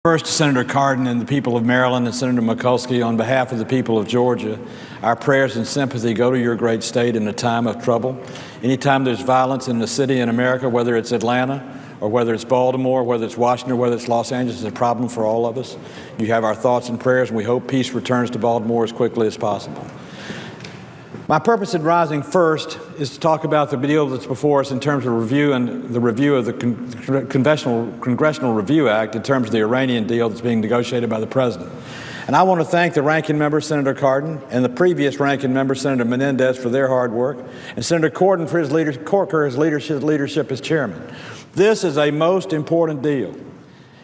First, to Senator Cardin and the people of Maryland and Senator Mikulski, on behalf of the people of Georgia, our prayers and sympathy go to your great state in a time of trouble. Anytime there's violence in a city in America, whether it's Atlanta or whether it's Baltimore, whether it's Washington, or whether it's Los Angeles, it's a problem for all of us. You have our thoughts and prayers, and we hope peace returns to Baltimore as quickly as possible. My purpose in rising first is to talk about the deal that's before us in terms of review and the review of the Congressional Review Act in terms of the Iranian deal that's being negotiated by the President. And I want to thank the ranking member, Senator Cardin, and the previous ranking member, Senator Menendez, for their hard work, and Senator Corker for his leadership as chairman. This is a most important deal.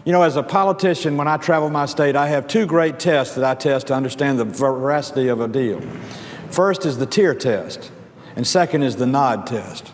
You know, as a politician, when I travel my state, I have two great tests that I test to understand the veracity of a deal. First is the tear test, and second is the nod test.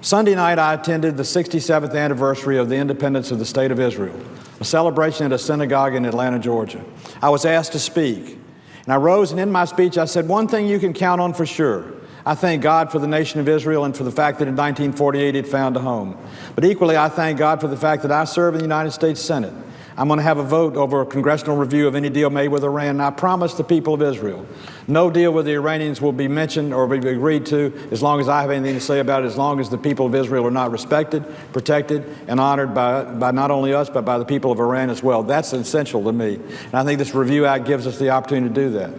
Sunday night, I attended the 67th anniversary of the independence of the State of Israel, a celebration at a synagogue in Atlanta, Georgia. I was asked to speak, and I rose, and in my speech, I said, one thing you can count on for sure. I thank God for the nation of Israel and for the fact that in 1948 it found a home. But equally, I thank God for the fact that I serve in the United States Senate. I'm going to have a vote over a congressional review of any deal made with Iran, and I promise the people of Israel, no deal with the Iranians will be mentioned or be agreed to as long as I have anything to say about it, as long as the people of Israel are not respected, protected, and honored by not only us, but by the people of Iran as well. That's essential to me, and I think this Review Act gives us the opportunity to do that.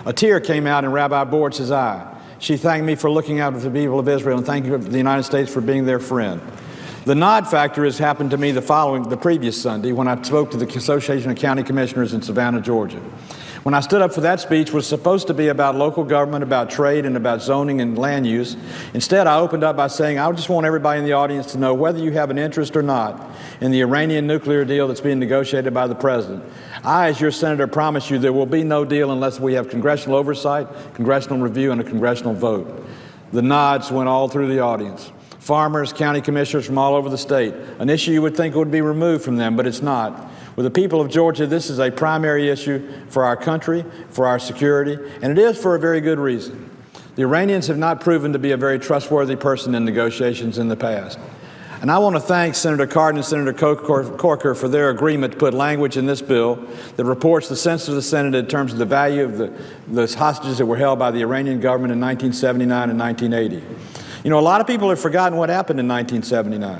A tear came out in Rabbi Bortz's eye. She thanked me for looking out for the people of Israel and thanking the United States for being their friend. The nod factor has happened to me the previous Sunday when I spoke to the Association of County Commissioners in Savannah, Georgia. When I stood up for that speech, it was supposed to be about local government, about trade, and about zoning and land use. Instead, I opened up by saying, I just want everybody in the audience to know whether you have an interest or not in the Iranian nuclear deal that's being negotiated by the President. I, as your senator, promise you there will be no deal unless we have congressional oversight, congressional review, and a congressional vote. The nods went all through the audience. Farmers, county commissioners from all over the state, an issue you would think would be removed from them, but it's not. With the people of Georgia, this is a primary issue for our country, for our security, and it is for a very good reason. The Iranians have not proven to be a very trustworthy person in negotiations in the past. And I want to thank Senator Cardin and Senator Corker for their agreement to put language in this bill that reports the sense of the Senate in terms of the value of the hostages that were held by the Iranian government in 1979 and 1980. You know, a lot of people have forgotten what happened in 1979.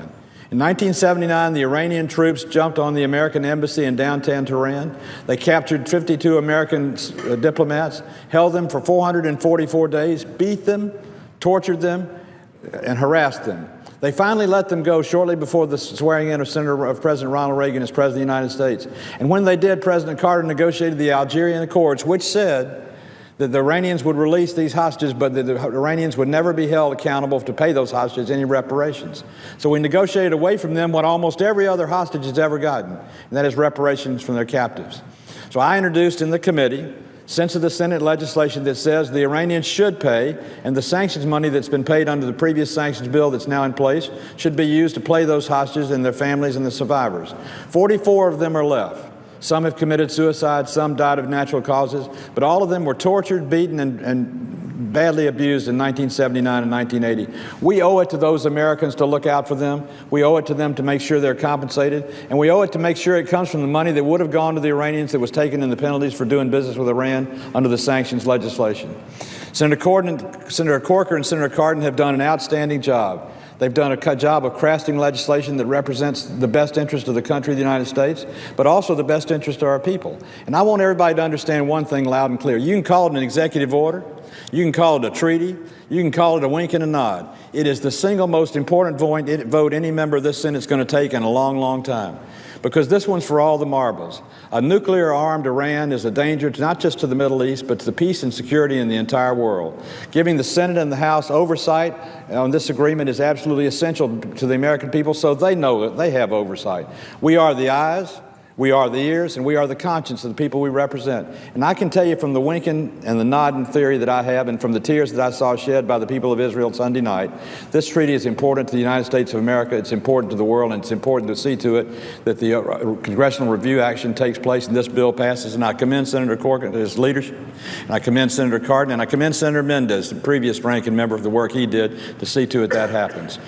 In 1979, the Iranian troops jumped on the American embassy in downtown Tehran. They captured 52 American diplomats, held them for 444 days, beat them, tortured them, and harassed them. They finally let them go shortly before the swearing in of President Ronald Reagan as President of the United States. And when they did, President Carter negotiated the Algerian Accords, which said that the Iranians would release these hostages, but that the Iranians would never be held accountable to pay those hostages any reparations. So we negotiated away from them what almost every other hostage has ever gotten, and that is reparations from their captives. So I introduced in the committee sense of the Senate legislation that says the Iranians should pay, and the sanctions money that's been paid under the previous sanctions bill that's now in place should be used to pay those hostages and their families and the survivors. 44 of them are left. Some have committed suicide, some died of natural causes, but all of them were tortured, beaten, and badly abused in 1979 and 1980. We owe it to those Americans to look out for them. We owe it to them to make sure they're compensated, and we owe it to make sure it comes from the money that would have gone to the Iranians that was taken in the penalties for doing business with Iran under the sanctions legislation. Senator Corker and Senator Cardin have done an outstanding job. They've done a job of crafting legislation that represents the best interest of the country, the United States, but also the best interest of our people. And I want everybody to understand one thing loud and clear. You can call it an executive order. You can call it a treaty. You can call it a wink and a nod. It is the single most important vote any member of this Senate is going to take in a long, long time. Because this one's for all the marbles. A nuclear-armed Iran is a danger not just to the Middle East, but to the peace and security in the entire world. Giving the Senate and the House oversight on this agreement is absolutely essential to the American people so they know that they have oversight. We are the eyes, we are the ears, and we are the conscience of the people we represent. And I can tell you from the winking and the nodding theory that I have and from the tears that I saw shed by the people of Israel Sunday night, this treaty is important to the United States of America, it's important to the world, and it's important to see to it that the Congressional Review action takes place and this bill passes. And I commend Senator Corker and his leadership, and I commend Senator Cardin, and I commend Senator Menendez, the previous ranking member, of the work he did to see to it that happens.